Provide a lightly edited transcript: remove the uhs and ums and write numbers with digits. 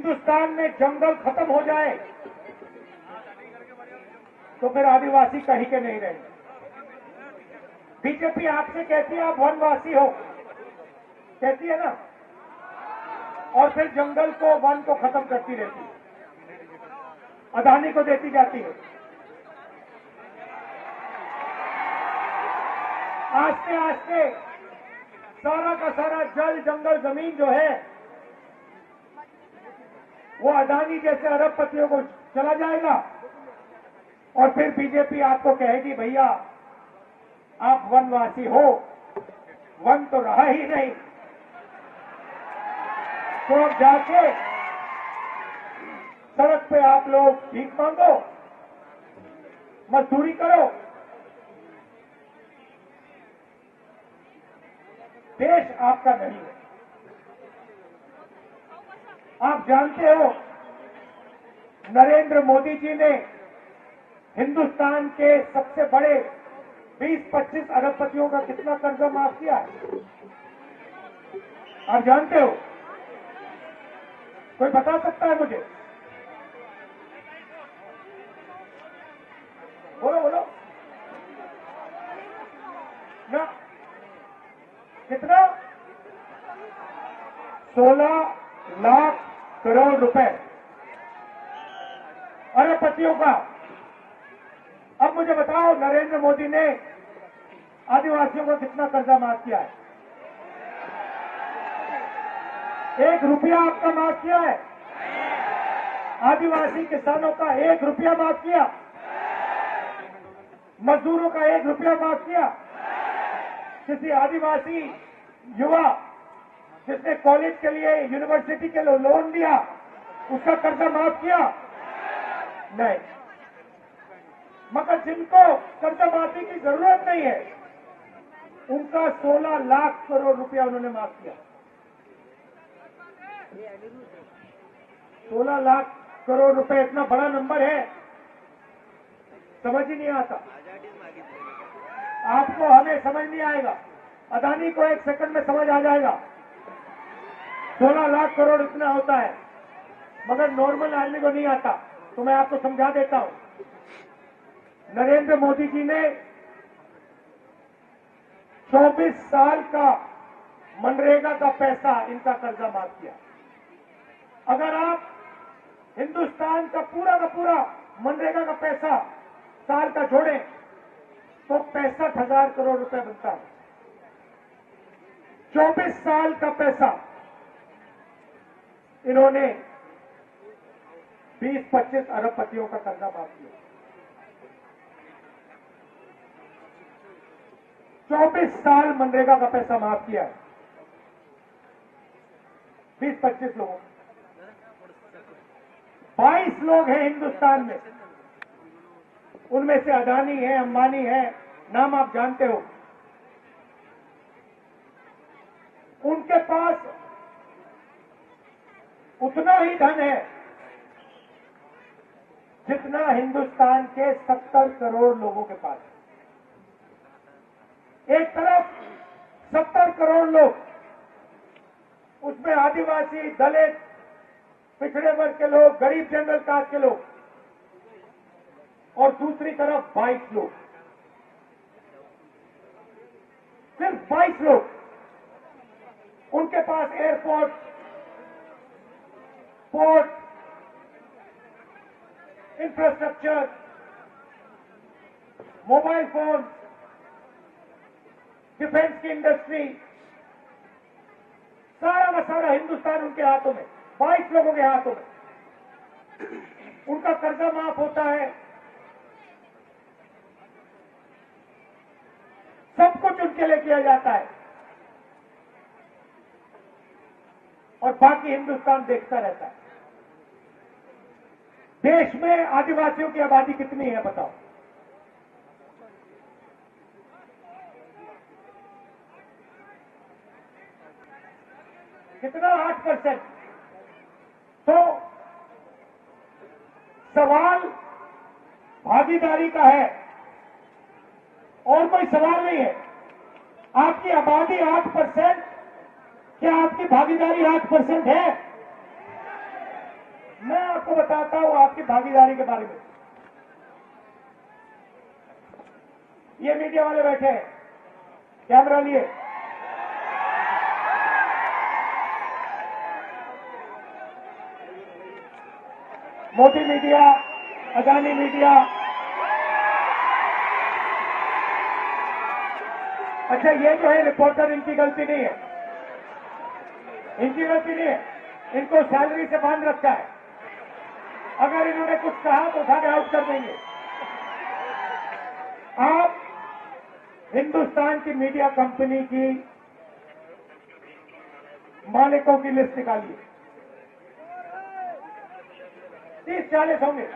हिंदुस्तान में जंगल खत्म हो जाए तो फिर आदिवासी कहीं के नहीं रहेंगे। बीजेपी आपसे कहती है आप वनवासी हो, कहती है ना, और फिर जंगल को, वन को खत्म करती रहती है, अदानी को देती जाती है। आस्ते आस्ते सारा का सारा जल, जंगल, जमीन जो है वो अदानी जैसे अरबपतियों को चला जाएगा और फिर बीजेपी आपको कहेगी भैया आप वनवासी हो, वन तो रहा ही नहीं, तो अब जाके सड़क पे आप लोग भीख मांगो, मजदूरी करो। देश आपका नहीं है। आप जानते हो नरेंद्र मोदी जी ने हिंदुस्तान के सबसे बड़े 20-25 अरबपतियों का कितना कर्जा माफ किया है? आप जानते हो? कोई बता सकता है मुझे? बोलो बोलो ना। कितना? 16 लाख करोड़ रुपए अरबपतियों का। अब मुझे बताओ नरेंद्र मोदी ने आदिवासियों को कितना कर्जा माफ किया है? 1 रुपया आपका माफ किया है? आदिवासी किसानों का 1 रुपया माफ किया? मजदूरों का 1 रुपया माफ किया? किसी आदिवासी युवा जिसने कॉलेज के लिए, यूनिवर्सिटी के लिए लोन लिया, उसका कर्जा माफ किया? नहीं। मगर जिनको कर्जा माफी की जरूरत नहीं है उनका 16 लाख करोड़ रुपया उन्होंने माफ किया। 16 लाख करोड़ रुपए इतना बड़ा नंबर है, समझ ही नहीं आता। आपको, हमें समझ नहीं आएगा, अदानी को 1 सेकंड में समझ आ जाएगा 16 लाख करोड़ इतना होता है, मगर नॉर्मल आदमी को नहीं आता। तो मैं आपको समझा देता हूं। नरेंद्र मोदी जी ने 24 साल का मनरेगा का पैसा, इनका कर्जा माफ किया। अगर आप हिंदुस्तान का पूरा मनरेगा का पैसा साल का जोड़ें तो 65,000 करोड़ रुपए बनता है। 24 साल का पैसा इन्होंने 20-25 अरबपतियों का कर्जा माफ किया। 24 साल मनरेगा का पैसा माफ किया है 20-25 लोगों। 22 लोग हैं हिंदुस्तान में, उनमें से अदानी है, अंबानी है, नाम आप जानते हो। उनके पास उतना ही धन है जितना हिंदुस्तान के 70 करोड़ लोगों के पास है। एक तरफ 70 करोड़ लोग, उसमें आदिवासी, दलित, पिछड़े वर्ग के लोग, गरीब जनरल कास्ट के लोग, और दूसरी तरफ 22 लोग, सिर्फ 22 लोग। उनके पास airport, port, infrastructure, mobile phone, defence की इंडस्ट्री, सारा का सारा हिंदुस्तान उनके हाथों में, 22 लोगों के हाथों में। उनका कर्जा माफ होता है, सब कुछ उनके लिए किया जाता है, और बाकी हिंदुस्तान देखता रहता है। देश में आदिवासियों की आबादी कितनी है बताओ? कितना? 8%। तो सवाल भागीदारी का है और कोई सवाल नहीं है। आपकी आबादी 8%, क्या आपकी भागीदारी 8% है? आपको बताता हूं आपकी भागीदारी के बारे में। ये मीडिया वाले बैठे हैं, कैमरा लिए। Modi media, Adani media. अच्छा, ये जो है रिपोर्टर, इनकी गलती नहीं है, इनकी गलती नहीं है, इनको सैलरी से बांध रखा है। अगर इन्होंने कुछ कहा तो उठा के आउट कर देंगे। आप हिंदुस्तान की मीडिया कंपनी की मालिकों की लिस्ट निकालिए, 30-40 होंगे।